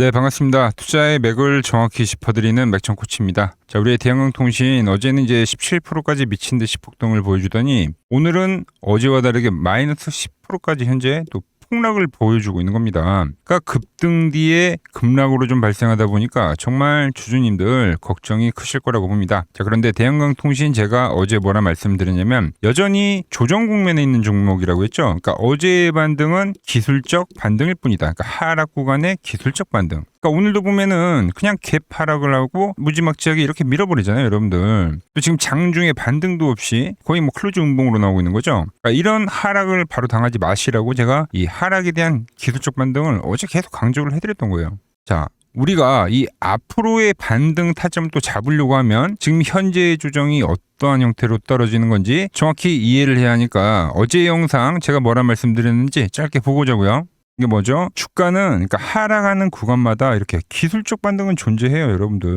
네, 반갑습니다. 투자의 맥을 정확히 짚어드리는 맥천 코치입니다. 자, 우리의 대한항공통신 어제는 이제 17%까지 미친 듯이 폭등을 보여주더니 오늘은 어제와 다르게 마이너스 10%까지 현재 또 폭락을 보여주고 있는 겁니다. 그러니까 급등 뒤에 급락으로 좀 발생하다 보니까 정말 주주님들 걱정이 크실 거라고 봅니다. 자, 그런데 대한항공통신 제가 어제 뭐라 말씀드렸냐면 여전히 조정 국면에 있는 종목이라고 했죠. 그러니까 어제의 반등은 기술적 반등일 뿐이다. 그러니까 하락 구간의 기술적 반등. 그러니까 오늘도 보면은 그냥 갭 하락을 하고 무지막지하게 이렇게 밀어버리잖아요, 여러분들. 또 지금 장중에 반등도 없이 거의 뭐 클로즈 음봉으로 나오고 있는 거죠. 그러니까 이런 하락을 바로 당하지 마시라고 제가 이 하락에 대한 기술적 반등을 어제 계속 강조를 해드렸던 거예요. 자, 우리가 이 앞으로의 반등 타점을 또 잡으려고 하면 지금 현재의 조정이 어떠한 형태로 떨어지는 건지 정확히 이해를 해야 하니까 어제 영상 제가 뭐라 말씀드렸는지 짧게 보고 자고요. 이게 뭐죠? 주가는 그러니까 하락하는 구간마다 이렇게 기술적 반등은 존재해요, 여러분들.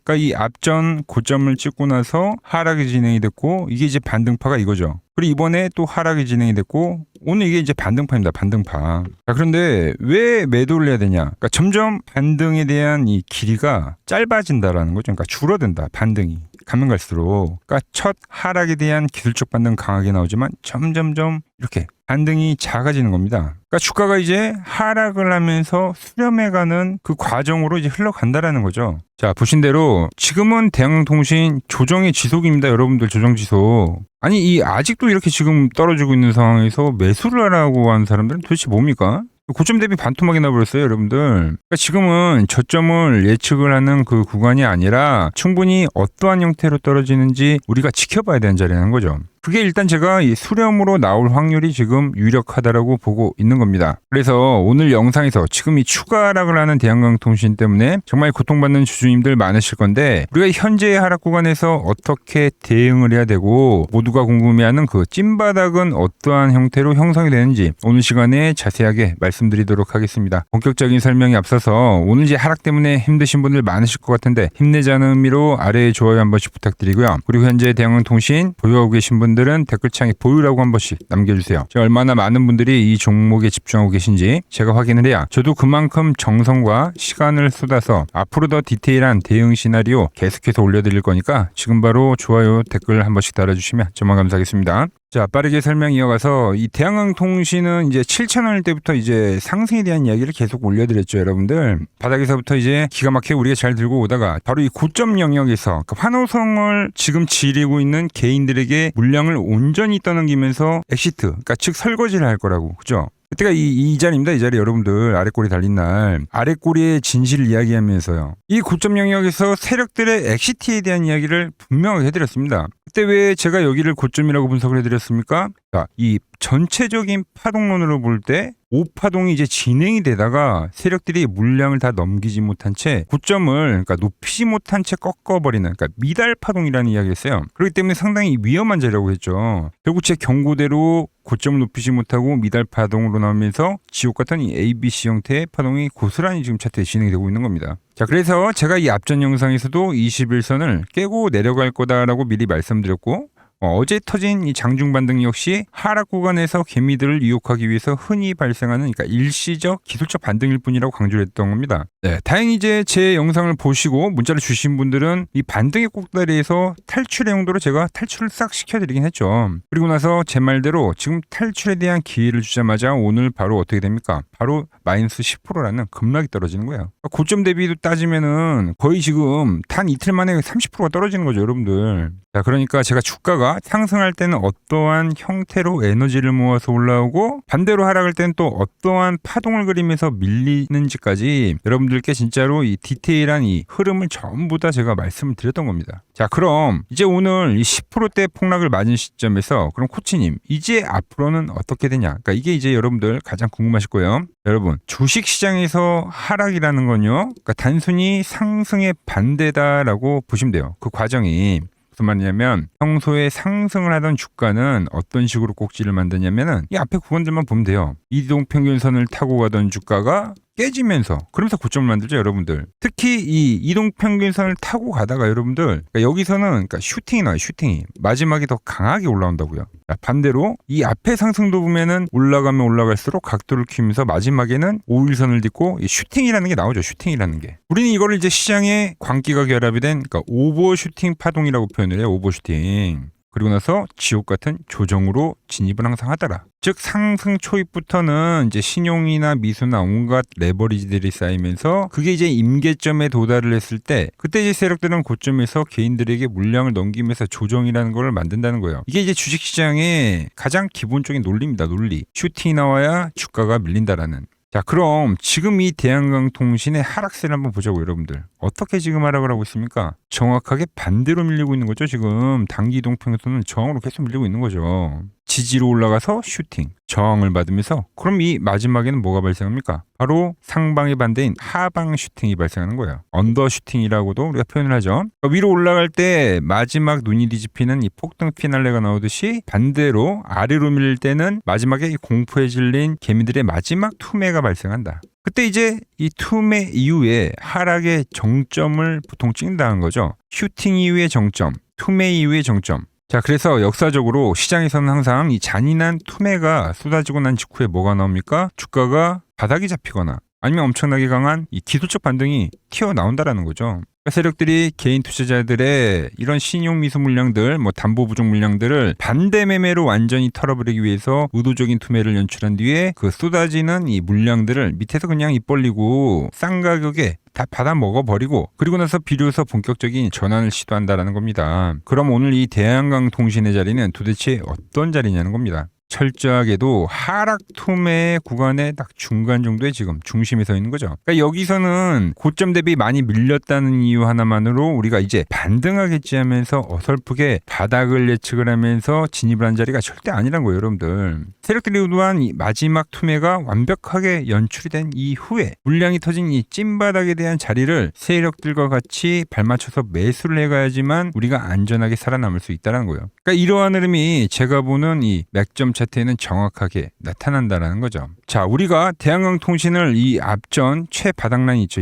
그러니까 이 앞전 고점을 찍고 나서 하락이 진행이 됐고 이게 이제 반등파가 이거죠. 그리고 이번에 또 하락이 진행이 됐고 오늘 이게 이제 반등파입니다. 반등파. 자, 그런데 왜 매도를 해야 되냐? 그러니까 점점 반등에 대한 이 길이가 짧아진다라는 거죠. 그러니까 줄어든다. 반등이. 가면 갈수록. 그러니까 첫 하락에 대한 기술적 반등 강하게 나오지만 점점점 이렇게 반등이 작아지는 겁니다. 그러니까 주가가 이제 하락을 하면서 수렴해가는 그 과정으로 이제 흘러간다라는 거죠. 자, 보신 대로 지금은 대한항공통신 조정의 지속입니다. 여러분들 조정 지속. 아니 이 아직도 이렇게 지금 떨어지고 있는 상황에서 매수를 하라고 하는 사람들은 도대체 뭡니까? 고점 대비 반토막이 나버렸어요, 여러분들. 그러니까 지금은 저점을 예측을 하는 그 구간이 아니라 충분히 어떠한 형태로 떨어지는지 우리가 지켜봐야 되는 자리라는 거죠. 그게 일단 제가 이 수렴으로 나올 확률이 지금 유력하다라고 보고 있는 겁니다. 그래서 오늘 영상에서 지금 이 추가 하락을 하는 대한항공통신 때문에 정말 고통받는 주주님들 많으실 건데 우리가 현재의 하락 구간에서 어떻게 대응을 해야 되고 모두가 궁금해하는 그 찐바닥은 어떠한 형태로 형성이 되는지 오늘 시간에 자세하게 말씀드리도록 하겠습니다. 본격적인 설명에 앞서서 오늘 이제 하락 때문에 힘드신 분들 많으실 것 같은데 힘내자는 의미로 아래에 좋아요 한 번씩 부탁드리고요. 그리고 현재 대한항공통신 보유하고 계신 분들은 댓글창에 보유라고 한 번씩 남겨주세요. 얼마나 많은 분들이 이 종목에 집중하고 계신지 제가 확인을 해야 저도 그만큼 정성과 시간을 쏟아서 앞으로 더 디테일한 대응 시나리오 계속해서 올려드릴 거니까 지금 바로 좋아요 댓글 한 번씩 달아주시면 정말 감사하겠습니다. 자, 빠르게 설명 이어가서 이 대한항공통신은 이제 7,000원일 때부터 이제 상승에 대한 이야기를 계속 올려드렸죠, 여러분들. 바닥에서부터 이제 기가 막히게 우리가 잘 들고 오다가 바로 이 고점 영역에서 그 환호성을 지금 지리고 있는 개인들에게 물량을 온전히 떠넘기면서 엑시트, 그러니까 즉 설거지를 할 거라고, 그죠? 그때가 이 자리입니다. 이 자리 여러분들 아랫꼬리 달린 날 아랫꼬리의 진실을 이야기하면서요. 이 고점 영역에서 세력들의 엑시트에 대한 이야기를 분명하게 해드렸습니다. 그때 왜 제가 여기를 고점이라고 분석을 해드렸습니까? 자, 이 전체적인 파동론으로 볼 때 5파동이 이제 진행이 되다가 세력들이 물량을 다 넘기지 못한 채 고점을 그러니까 높이지 못한 채 꺾어버리는 그러니까 미달 파동이라는 이야기였어요. 그렇기 때문에 상당히 위험한 자리라고 했죠. 결국 제 경고대로 고점을 높이지 못하고 미달 파동으로 나오면서 지옥 같은 이 ABC 형태의 파동이 고스란히 지금 차트에 진행이 되고 있는 겁니다. 자, 그래서 제가 이 앞전 영상에서도 21선을 깨고 내려갈 거다라고 미리 말씀드렸고 어제 터진 이 장중 반등 역시 하락 구간에서 개미들을 유혹하기 위해서 흔히 발생하는 그러니까 일시적 기술적 반등일 뿐이라고 강조를 했던 겁니다. 네, 다행히 이제 제 영상을 보시고 문자를 주신 분들은 이 반등의 꼭다리에서 탈출의 용도로 제가 탈출을 싹 시켜드리긴 했죠. 그리고 나서 제 말대로 지금 탈출에 대한 기회를 주자마자 오늘 바로 어떻게 됩니까? 바로 마이너스 10%라는 급락이 떨어지는 거예요. 고점 대비도 따지면은 거의 지금 단 이틀 만에 30%가 떨어지는 거죠, 여러분들. 자, 그러니까 제가 주가가 상승할 때는 어떠한 형태로 에너지를 모아서 올라오고 반대로 하락할 때는 또 어떠한 파동을 그리면서 밀리는지까지 여러분들께 진짜로 이 디테일한 이 흐름을 전부 다 제가 말씀을 드렸던 겁니다. 자, 그럼 이제 오늘 이 10%대 폭락을 맞은 시점에서 그럼 코치님 이제 앞으로는 어떻게 되냐? 그러니까 이게 이제 여러분들 가장 궁금하실 거예요. 여러분, 주식시장에서 하락이라는 건요, 그러니까 단순히 상승의 반대다라고 보시면 돼요. 그 과정이 무슨 말이냐면 평소에 상승을 하던 주가는 어떤 식으로 꼭지를 만드냐면은 이 앞에 구간들만 보면 돼요. 이동평균선을 타고 가던 주가가 깨지면서 그러면서 고점을 만들죠, 여러분들. 특히 이 이동평균선을 타고 가다가 여러분들 그러니까 여기서는 그러니까 슈팅이 나와요. 슈팅이 마지막에 더 강하게 올라온다고요. 반대로 이 앞에 상승도 보면은 올라가면 올라갈수록 각도를 키우면서 마지막에는 5일선을 딛고 이 슈팅이라는 게 나오죠. 슈팅이라는 게. 우리는 이거를 이제 시장에 광기가 결합이 된 그러니까 오버슈팅 파동이라고 표현을 해요. 오버슈팅. 그리고 나서 지옥 같은 조정으로 진입을 항상 하더라. 즉 상승 초입부터는 이제 신용이나 미수나 온갖 레버리지들이 쌓이면서 그게 이제 임계점에 도달을 했을 때 그때 이제 세력들은 고점에서 개인들에게 물량을 넘기면서 조정이라는 걸 만든다는 거예요. 이게 이제 주식시장의 가장 기본적인 논리입니다. 논리. 슈팅이 나와야 주가가 밀린다라는. 자, 그럼 지금 이 대한강통신의 하락세를 한번 보자고 여러분들. 어떻게 지금 하락을 하고 있습니까? 정확하게 반대로 밀리고 있는 거죠. 지금 단기 이동평균선은 저항으로 계속 밀리고 있는 거죠. 지지로 올라가서 슈팅, 저항을 받으면서 그럼 이 마지막에는 뭐가 발생합니까? 바로 상방의 반대인 하방 슈팅이 발생하는 거예요. 언더 슈팅이라고도 우리가 표현을 하죠. 그러니까 위로 올라갈 때 마지막 눈이 뒤집히는 이 폭등 피날레가 나오듯이 반대로 아래로 밀릴 때는 마지막에 이 공포에 질린 개미들의 마지막 투매가 발생한다. 그때 이제 이 투매 이후에 하락의 정점을 보통 찍는다는 거죠. 슈팅 이후의 정점, 투매 이후의 정점. 자, 그래서 역사적으로 시장에서는 항상 이 잔인한 투매가 쏟아지고 난 직후에 뭐가 나옵니까? 주가가 바닥이 잡히거나 아니면 엄청나게 강한 이 기술적 반등이 튀어나온다라는 거죠. 세력들이 개인 투자자들의 이런 신용 미수 물량들, 담보 부족 물량들을 반대 매매로 완전히 털어버리기 위해서 의도적인 투매를 연출한 뒤에 그 쏟아지는 이 물량들을 밑에서 그냥 입 벌리고 싼 가격에 다 받아 먹어버리고 그리고 나서 비로소 본격적인 전환을 시도한다라는 겁니다. 그럼 오늘 이 대한강통신의 자리는 도대체 어떤 자리냐는 겁니다. 철저하게도 하락 투매 구간의 딱 중간 정도에 지금 중심에 서 있는 거죠. 그러니까 여기서는 고점 대비 많이 밀렸다는 이유 하나만으로 우리가 이제 반등하겠지 하면서 어설프게 바닥을 예측을 하면서 진입을 한 자리가 절대 아니란 거예요, 여러분들. 세력들이 의도한 이 마지막 투매가 완벽하게 연출이 된 이후에 물량이 터진 이 찐바닥에 대한 자리를 세력들과 같이 발맞춰서 매수를 해가야지만 우리가 안전하게 살아남을 수 있다는 거예요. 그러니까 이러한 흐름이 제가 보는 이 맥점 차트에는 정확하게 나타난다라는 거죠. 자, 우리가 대한강통신을 이 앞전 최바닥라인 있죠,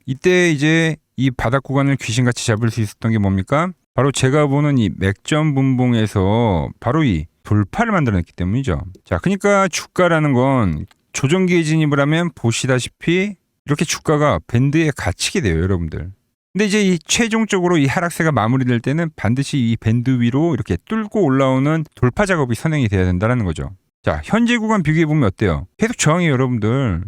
이때 이제 이 바닥 구간을 귀신같이 잡을 수 있었던 게 뭡니까? 바로 제가 보는 이 맥점 분봉에서 바로 이 돌파를 만들어냈기 때문이죠. 자, 그러니까 주가라는 건 조정기에 진입을 하면 보시다시피 이렇게 주가가 밴드에 갇히게 돼요, 여러분들. 근데 이제 이 최종적으로 이 하락세가 마무리될 때는 반드시 이 밴드 위로 이렇게 뚫고 올라오는 돌파 작업이 선행이 돼야 된다는 거죠. 자, 현재 구간 비교해보면 어때요? 계속 저항이에요, 여러분들.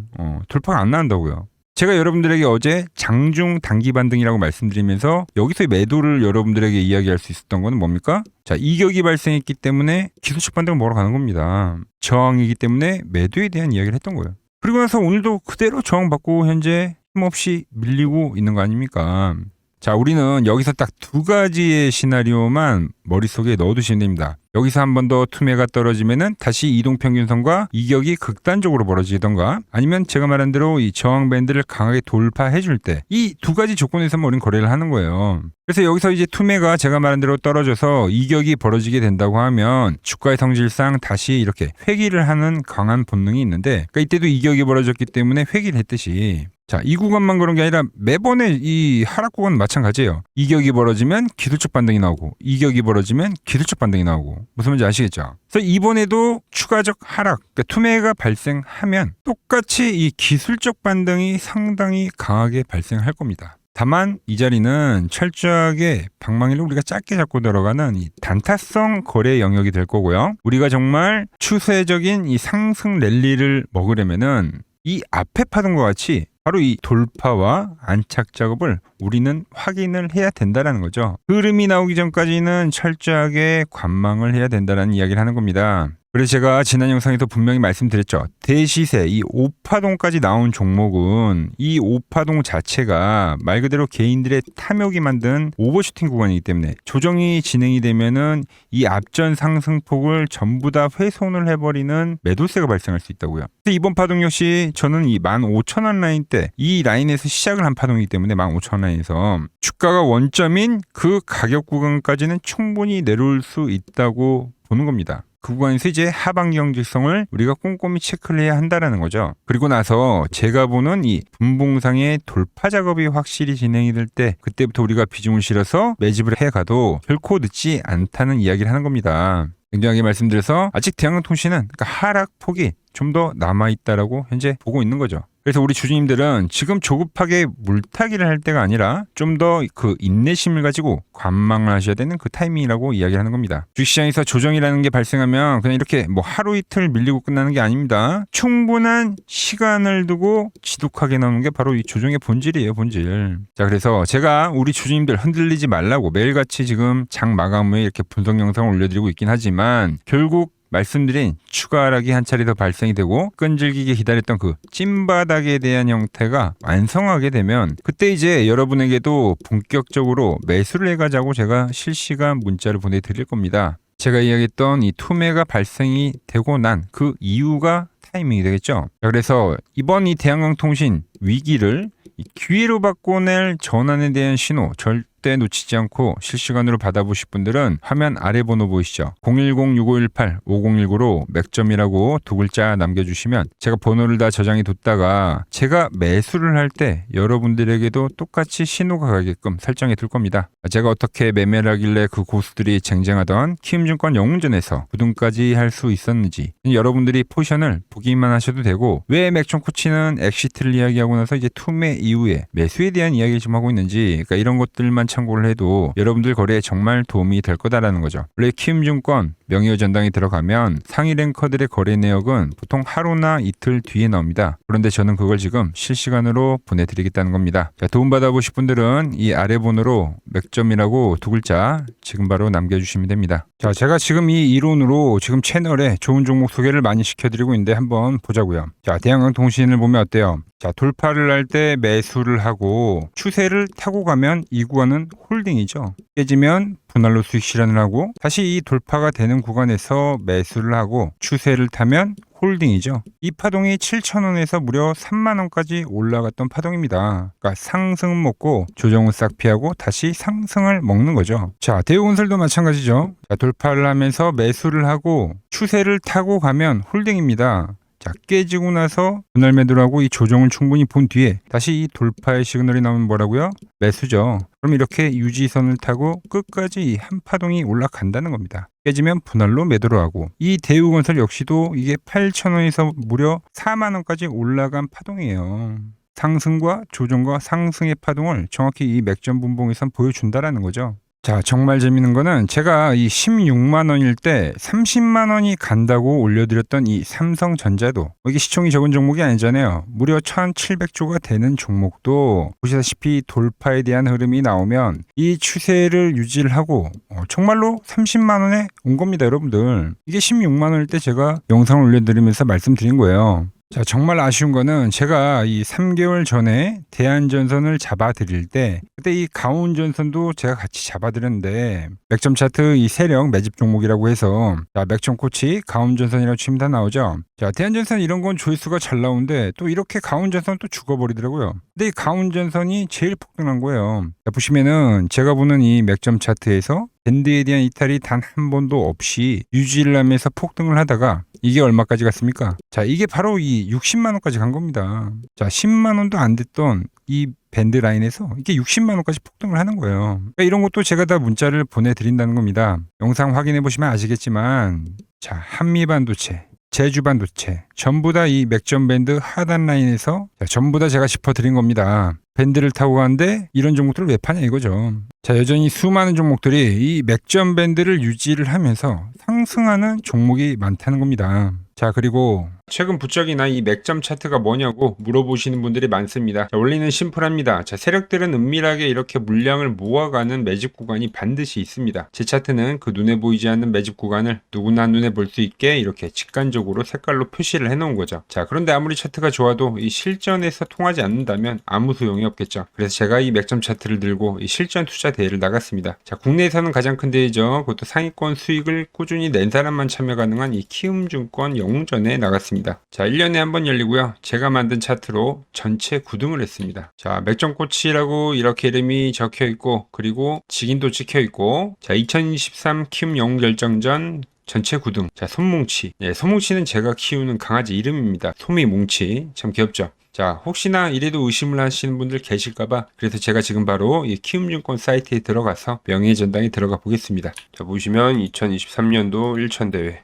돌파가 안 나온다고요. 제가 여러분들에게 어제 장중 단기 반등이라고 말씀드리면서 여기서 매도를 여러분들에게 이야기할 수 있었던 거는 뭡니까? 자, 이격이 발생했기 때문에 기술적 반등을 먹으러 가는 겁니다. 저항이기 때문에 매도에 대한 이야기를 했던 거예요. 그리고 나서 오늘도 그대로 저항받고 현재 힘없이 밀리고 있는 거 아닙니까? 자, 우리는 여기서 딱 두 가지의 시나리오만 머릿속에 넣어두시면 됩니다. 여기서 한 번 더 투매가 떨어지면은 다시 이동평균선과 이격이 극단적으로 벌어지던가 아니면 제가 말한 대로 이 저항 밴드를 강하게 돌파해 줄 때 이 두 가지 조건에서만 우리는 거래를 하는 거예요. 그래서 여기서 이제 투매가 제가 말한 대로 떨어져서 이격이 벌어지게 된다고 하면 주가의 성질상 다시 이렇게 회귀를 하는 강한 본능이 있는데 그러니까 이때도 이격이 벌어졌기 때문에 회귀를 했듯이 자, 이 구간만 그런 게 아니라 매번의 이 하락 구간은 마찬가지예요. 이격이 벌어지면 기술적 반등이 나오고 이격이 벌어지면 기술적 반등이 나오고 무슨 말인지 아시겠죠? 그래서 이번에도 추가적 하락, 그러니까 투매가 발생하면 똑같이 이 기술적 반등이 상당히 강하게 발생할 겁니다. 다만 이 자리는 철저하게 방망이를 우리가 짧게 잡고 들어가는 이 단타성 거래 영역이 될 거고요. 우리가 정말 추세적인 이 상승 랠리를 먹으려면은 이 앞에 파동과 같이 바로 이 돌파와 안착 작업을 우리는 확인을 해야 된다는 거죠. 흐름이 나오기 전까지는 철저하게 관망을 해야 된다는 이야기를 하는 겁니다. 그래서 제가 지난 영상에서 분명히 말씀드렸죠. 대시세 이 5파동까지 나온 종목은 이 5파동 자체가 말 그대로 개인들의 탐욕이 만든 오버슈팅 구간이기 때문에 조정이 진행이 되면은 이 앞전 상승폭을 전부 다 훼손을 해버리는 매도세가 발생할 수 있다고요. 이번 파동 역시 저는 이 15,000원 라인 때 이 라인에서 시작을 한 파동이기 때문에 15,000원 라인에서 주가가 원점인 그 가격 구간까지는 충분히 내려올 수 있다고 보는 겁니다. 그 구간에서 이제 하방 경직성을 우리가 꼼꼼히 체크를 해야 한다라는 거죠. 그리고 나서 제가 보는 이 분봉상의 돌파 작업이 확실히 진행이 될 때 그때부터 우리가 비중을 실어서 매집을 해가도 결코 늦지 않다는 이야기를 하는 겁니다. 굉장하게 말씀드려서 아직 대한항공통신은 그러니까 하락폭이 좀 더 남아있다라고 현재 보고 있는 거죠. 그래서 우리 주주님들은 지금 조급하게 물타기를 할 때가 아니라 좀 더 그 인내심을 가지고 관망을 하셔야 되는 그 타이밍이라고 이야기를 하는 겁니다. 주식시장에서 조정이라는 게 발생하면 그냥 이렇게 뭐 하루 이틀 밀리고 끝나는 게 아닙니다. 충분한 시간을 두고 지독하게 나오는 게 바로 이 조정의 본질이에요, 본질. 자, 그래서 제가 우리 주주님들 흔들리지 말라고 매일같이 지금 장 마감 후에 이렇게 분석 영상을 올려드리고 있긴 하지만 결국 말씀드린 추가 하락이 한 차례 더 발생이 되고 끈질기게 기다렸던 그 찐바닥에 대한 형태가 완성하게 되면 그때 이제 여러분에게도 본격적으로 매수를 해가자고 제가 실시간 문자를 보내드릴 겁니다. 제가 이야기했던 이 투매가 발생이 되고 난 그 이유가 타이밍이 되겠죠. 그래서 이번 이 대한항공통신 위기를 이 기회로 바꿔낼 전환에 대한 신호 절대 놓치지 않고 실시간으로 받아보실 분들은 화면 아래 번호 보이시죠? 010-6518-5019로 맥점이라고 두 글자 남겨주시면 제가 번호를 다 저장해 뒀다가 제가 매수를 할 때 여러분들에게도 똑같이 신호가 가게끔 설정해 둘 겁니다. 제가 어떻게 매매를 하길래 그 고수들이 쟁쟁하던 키움증권 영웅전에서 부등까지 할 수 있었는지 여러분들이 포지션을 보기만 하셔도 되고 왜 맥점 코치는 엑시트를 이야기하고 나서 이제 투매 이후에 매수에 대한 이야기를 좀 하고 있는지 그러니까 이런 것들만 참고를 해도 여러분들 거래에 정말 도움이 될 거다라는 거죠. 원래 키움증권 명의의 전당에 들어가면 상위 랭커들의 거래 내역은 보통 하루나 이틀 뒤에 나옵니다. 그런데 저는 그걸 지금 실시간으로 보내드리겠다는 겁니다. 자, 도움받아보실 분들은 이 아래 번호로 맥점이라고 두 글자 지금 바로 남겨주시면 됩니다. 자, 제가 지금 이 이론으로 지금 채널에 좋은 종목 소개를 많이 시켜드리고 있는데 한번 보자고요. 자, 대한항공통신을 보면 어때요? 자, 돌파를 할 때 매수를 하고 추세를 타고 가면 이 구간은 홀딩이죠. 깨지면 분할로 수익 실현을 하고 다시 이 돌파가 되는 구간에서 매수를 하고 추세를 타면 홀딩이죠. 이 파동이 7,000원에서 무려 3만원까지 올라갔던 파동입니다. 그러니까 상승은 먹고 조정은 싹 피하고 다시 상승을 먹는 거죠. 자, 대우건설도 마찬가지죠. 자, 돌파를 하면서 매수를 하고 추세를 타고 가면 홀딩입니다. 자, 깨지고 나서 분할 매도를 하고 이 조정을 충분히 본 뒤에 다시 이 돌파의 시그널이 나오면 뭐라고요? 매수죠. 그럼 이렇게 유지선을 타고 끝까지 한 파동이 올라간다는 겁니다. 깨지면 분할로 매도를 하고 이 대우건설 역시도 이게 8,000원에서 무려 4만원까지 올라간 파동이에요. 상승과 조정과 상승의 파동을 정확히 이 맥점 분봉에선 보여준다라는 거죠. 자, 정말 재밌는 거는 제가 이 16만 원일 때 30만 원이 간다고 올려드렸던 이 삼성전자도 이게 시총이 적은 종목이 아니잖아요. 무려 1,700조가 되는 종목도 보시다시피 돌파에 대한 흐름이 나오면 이 추세를 유지를 하고 정말로 30만 원에 온 겁니다, 여러분들. 이게 16만 원일 때 제가 영상을 올려드리면서 말씀드린 거예요. 자, 정말 아쉬운 거는 제가 이 3개월 전에 대한전선을 잡아드릴 때 그때 이 가온전선도 제가 같이 잡아드렸는데 맥점 차트 이 세력 매집 종목이라고 해서 자, 맥점 코치 가온전선이라고 치면 다 나오죠. 자, 대한전선 이런 건 조회수가 잘 나오는데 또 이렇게 가온전선 또 죽어버리더라고요. 근데 이 가온전선이 제일 폭등한 거예요. 자, 보시면은 제가 보는 이 맥점 차트에서 밴드에 대한 이탈이 단 한 번도 없이 유지를 하면서 폭등을 하다가 이게 얼마까지 갔습니까? 자, 이게 바로 이 60만 원까지 간 겁니다. 자, 10만 원도 안 됐던 이 밴드 라인에서 이게 60만 원까지 폭등을 하는 거예요. 그러니까 이런 것도 제가 다 문자를 보내드린다는 겁니다. 영상 확인해 보시면 아시겠지만 자, 한미반도체, 제주반도체 전부 다 이 맥점 밴드 하단 라인에서 전부 다 제가 짚어드린 겁니다. 밴드를 타고 가는데 이런 종목들을 왜 파냐 이거죠. 자, 여전히 수많은 종목들이 이 맥점 밴드를 유지를 하면서 상승하는 종목이 많다는 겁니다. 자, 그리고 최근 부쩍이나 이 맥점 차트가 뭐냐고 물어보시는 분들이 많습니다. 자, 원리는 심플합니다. 자, 세력들은 은밀하게 이렇게 물량을 모아가는 매집 구간이 반드시 있습니다. 제 차트는 그 눈에 보이지 않는 매집 구간을 누구나 눈에 볼 수 있게 이렇게 직관적으로 색깔로 표시를 해놓은 거죠. 자, 그런데 아무리 차트가 좋아도 이 실전에서 통하지 않는다면 아무 소용이 없겠죠. 그래서 제가 이 맥점 차트를 들고 이 실전 투자 대회를 나갔습니다. 자, 국내에서는 가장 큰 대회죠. 그것도 상위권 수익을 꾸준히 낸 사람만 참여 가능한 이 키움증권 영웅전에 나갔습니다. 자, 1년에 한 번 열리고요. 제가 만든 차트로 전체 9등을 했습니다. 자, 맥점 코치라고 이렇게 이름이 적혀 있고 그리고 직인도 찍혀 있고 자, 2023 키움 영웅 결정전 전체 구등. 자, 솜뭉치. 예, 솜뭉치는 제가 키우는 강아지 이름입니다. 솜이뭉치. 참 귀엽죠? 자, 혹시나 이래도 의심을 하시는 분들 계실까봐 그래서 제가 지금 바로 이 키움증권 사이트에 들어가서 명예의 전당에 들어가 보겠습니다. 자, 보시면 2023년도 1천 대회.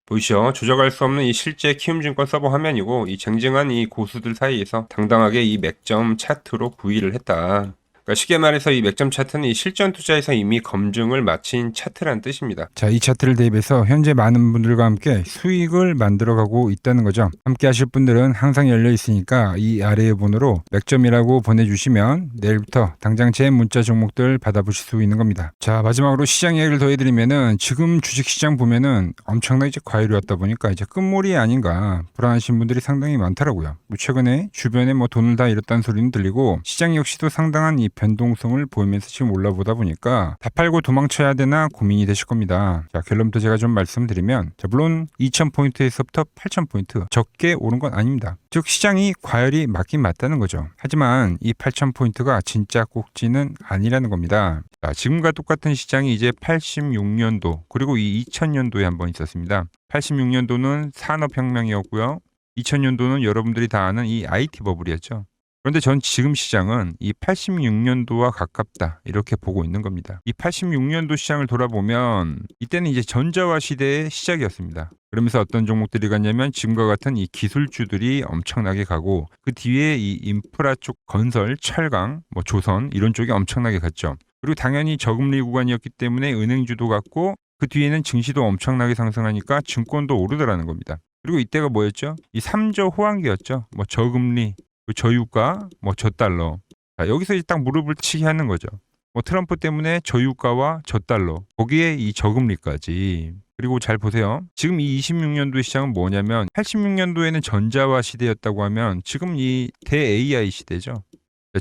보이시죠? 조작할 수 없는 이 실제 키움증권 서버 화면이고 이 쟁쟁한 이 고수들 사이에서 당당하게 이 맥점 차트로 9위를 했다. 그러니까 쉽게 말해서 이 맥점 차트는 이 실전 투자에서 이미 검증을 마친 차트란 뜻입니다. 자, 이 차트를 대입해서 현재 많은 분들과 함께 수익을 만들어가고 있다는 거죠. 함께 하실 분들은 항상 열려 있으니까 이 아래의 번호로 맥점이라고 보내주시면 내일부터 당장 제 문자 종목들 받아보실 수 있는 겁니다. 자, 마지막으로 시장 이야기를 더 해드리면은 지금 주식시장 보면은 엄청나게 이제 과열이 왔다 보니까 이제 끝물이 아닌가 불안하신 분들이 상당히 많더라고요. 뭐 최근에 주변에 뭐 돈을 다 잃었다는 소리는 들리고 시장 역시도 상당한 이 변동성을 보이면서 지금 올라보다 보니까 다 팔고 도망쳐야 되나 고민이 되실 겁니다. 자, 결론부터 제가 좀 말씀드리면 자, 물론 2000포인트에서부터 8000포인트 적게 오른 건 아닙니다. 즉 시장이 과열이 맞긴 맞다는 거죠. 하지만 이 8000포인트가 진짜 꼭지는 아니라는 겁니다. 자, 지금과 똑같은 시장이 이제 86년도 그리고 이 2000년도에 한번 있었습니다. 86년도는 산업혁명이었고요. 2000년도는 여러분들이 다 아는 이 IT 버블이었죠. 그런데 전 지금 시장은 이 86년도와 가깝다 이렇게 보고 있는 겁니다. 이 86년도 시장을 돌아보면 이때는 이제 전자화 시대의 시작이었습니다. 그러면서 어떤 종목들이 갔냐면 지금과 같은 이 기술주들이 엄청나게 가고 그 뒤에 이 인프라 쪽 건설, 철강, 뭐 조선 이런 쪽이 엄청나게 갔죠. 그리고 당연히 저금리 구간이었기 때문에 은행주도 갔고 그 뒤에는 증시도 엄청나게 상승하니까 증권도 오르더라는 겁니다. 그리고 이때가 뭐였죠? 이 3조 호황기였죠. 뭐 저금리, 저유가, 뭐 저달러. 자, 여기서 이제 딱 무릎을 치게 하는 거죠. 뭐 트럼프 때문에 저유가와 저달러, 거기에 이 저금리까지. 그리고 잘 보세요. 지금 이 26년도의 시장은 뭐냐면 86년도에는 전자화 시대였다고 하면 지금 이 대 AI 시대죠.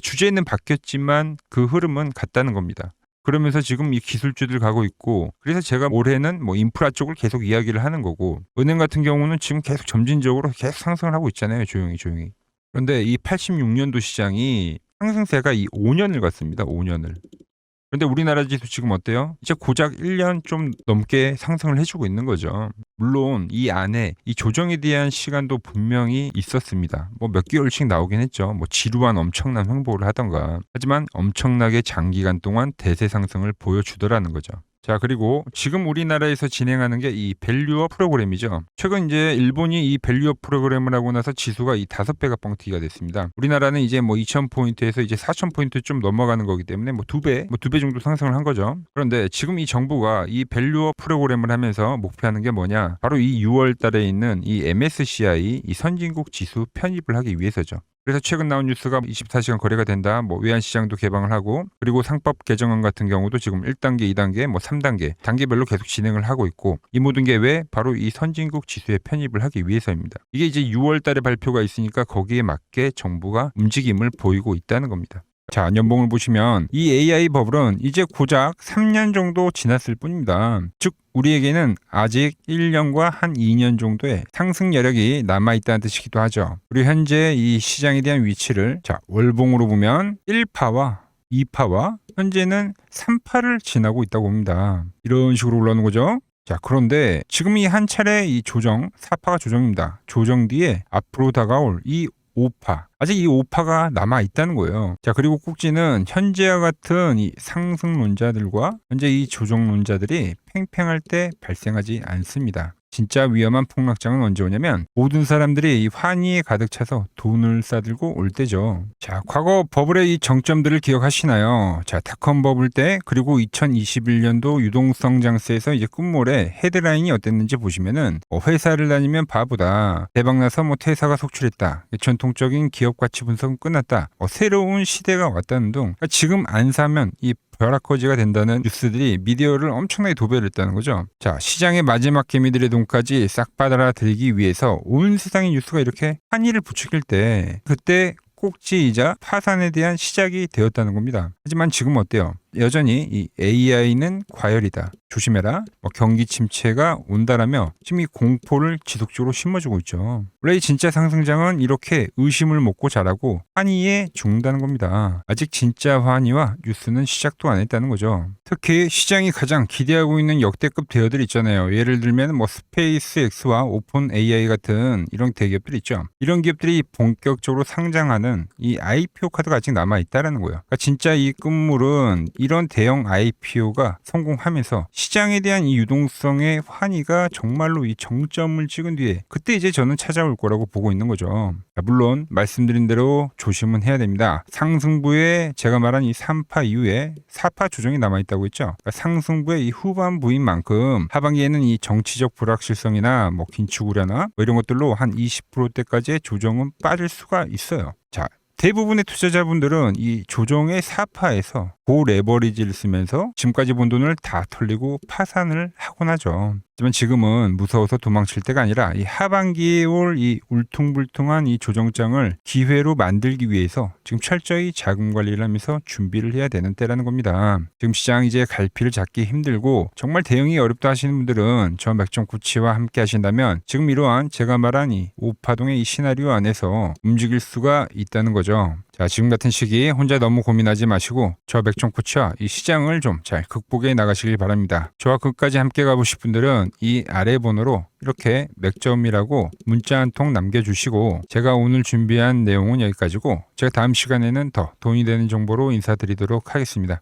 주제는 바뀌었지만 그 흐름은 같다는 겁니다. 그러면서 지금 이 기술주들 가고 있고 그래서 제가 올해는 뭐 인프라 쪽을 계속 이야기를 하는 거고 은행 같은 경우는 지금 계속 점진적으로 계속 상승을 하고 있잖아요. 조용히. 그런데 이 86년도 시장이 상승세가 이 5년을 갔습니다. 5년을. 그런데 우리나라 지수 지금 어때요? 이제 고작 1년 좀 넘게 상승을 해주고 있는 거죠. 물론 이 안에 이 조정에 대한 시간도 분명히 있었습니다. 뭐 몇 개월씩 나오긴 했죠. 뭐 지루한 엄청난 횡보를 하던가. 하지만 엄청나게 장기간 동안 대세 상승을 보여주더라는 거죠. 자, 그리고 지금 우리나라에서 진행하는 게 이 밸류업 프로그램이죠. 최근 이제 일본이 이 밸류업 프로그램을 하고 나서 지수가 이 5배가 뻥튀기가 됐습니다. 우리나라는 이제 뭐 2000포인트에서 이제 4000포인트 좀 넘어가는 거기 때문에 뭐 2배 정도 상승을 한 거죠. 그런데 지금 이 정부가 이 밸류업 프로그램을 하면서 목표하는 게 뭐냐? 바로 이 6월 달에 있는 이 MSCI 이 선진국 지수 편입을 하기 위해서죠. 그래서 최근 나온 뉴스가 24시간 거래가 된다. 뭐 외환시장도 개방을 하고 그리고 상법 개정안 같은 경우도 지금 1단계, 2단계, 뭐 3단계 단계별로 계속 진행을 하고 있고 이 모든 게 왜? 바로 이 선진국 지수에 편입을 하기 위해서입니다. 이게 이제 6월 달에 발표가 있으니까 거기에 맞게 정부가 움직임을 보이고 있다는 겁니다. 자, 연봉을 보시면 이 AI 버블은 이제 고작 3년 정도 지났을 뿐입니다. 즉 우리에게는 아직 1년과 한 2년 정도의 상승 여력이 남아있다는 뜻이기도 하죠. 그리고 현재 이 시장에 대한 위치를 자 월봉으로 보면 1파와 2파와 현재는 3파를 지나고 있다고 봅니다. 이런 식으로 올라오는 거죠. 자, 그런데 지금 이 한 차례 이 조정, 4파가 조정입니다. 조정 뒤에 앞으로 다가올 이 5파. 아직 이 5파가 남아 있다는 거예요. 자, 그리고 꼭지는 현재와 같은 이 상승론자들과 현재 이 조정론자들이 팽팽할 때 발생하지 않습니다. 진짜 위험한 폭락장은 언제 오냐면 모든 사람들이 이 환희에 가득 차서 돈을 싸들고 올 때죠. 자, 과거 버블의 이 정점들을 기억하시나요? 자, 닷컴 버블 때 그리고 2021년도 유동성 장세에서 이제 끝물에 헤드라인이 어땠는지 보시면은 회사를 다니면 바보다. 대박나서 뭐 퇴사가 속출했다. 전통적인 기업 가치 분석은 끝났다. 새로운 시대가 왔다는 등 지금 안 사면 이 벼락거지가 된다는 뉴스들이 미디어를 엄청나게 도배했다는 거죠. 자, 시장의 마지막 개미들의 돈까지 싹 받아들이기 위해서 온 세상의 뉴스가 이렇게 한이를 부추길 때 그때 꼭지이자 파산에 대한 시작이 되었다는 겁니다. 하지만 지금 어때요? 여전히 이 AI는 과열이다. 조심해라. 경기 침체가 온다라며 지금 이 공포를 지속적으로 심어주고 있죠. 원래 이 진짜 상승장은 이렇게 의심을 먹고 자라고 환희에 죽는다는 겁니다. 아직 진짜 환희와 뉴스는 시작도 안 했다는 거죠. 특히 시장이 가장 기대하고 있는 역대급 대여들 있잖아요. 예를 들면 스페이스X와 오픈 AI 같은 이런 대기업들 있죠. 이런 기업들이 본격적으로 상장하는 이 IPO 카드가 아직 남아 있다라는 거예요. 그러니까 진짜 이 끝물은 이런 대형 IPO가 성공하면서 시장에 대한 이 유동성의 환희가 정말로 이 정점을 찍은 뒤에 그때 이제 저는 찾아올 거라고 보고 있는 거죠. 물론 말씀드린 대로 조심은 해야 됩니다. 상승부에 제가 말한 이 3파 이후에 4파 조정이 남아있다고 했죠. 그러니까 상승부의 이 후반부인 만큼 하반기에는 이 정치적 불확실성이나 긴축 우려나 이런 것들로 한 20%대까지의 조정은 빠질 수가 있어요. 자, 대부분의 투자자분들은 이 조정의 4파에서 고레버리지를 쓰면서 지금까지 본 돈을 다 털리고 파산을 하곤 하죠. 하지만 지금은 무서워서 도망칠 때가 아니라 이 하반기에 올 이 울퉁불퉁한 이 조정장을 기회로 만들기 위해서 지금 철저히 자금 관리를 하면서 준비를 해야 되는 때라는 겁니다. 지금 시장 이제 갈피를 잡기 힘들고 정말 대응이 어렵다 하시는 분들은 저 맥정코치와 함께 하신다면 지금 이러한 제가 말한 이 5파동의 이 시나리오 안에서 움직일 수가 있다는 거죠. 자, 지금 같은 시기에 혼자 너무 고민하지 마시고 저 맥정코치와 이 시장을 좀 잘 극복해 나가시길 바랍니다. 저와 끝까지 함께 가보실 분들은 이 아래 번호로 이렇게 맥점이라고 문자 한 통 남겨주시고 제가 오늘 준비한 내용은 여기까지고 제가 다음 시간에는 더 돈이 되는 정보로 인사드리도록 하겠습니다.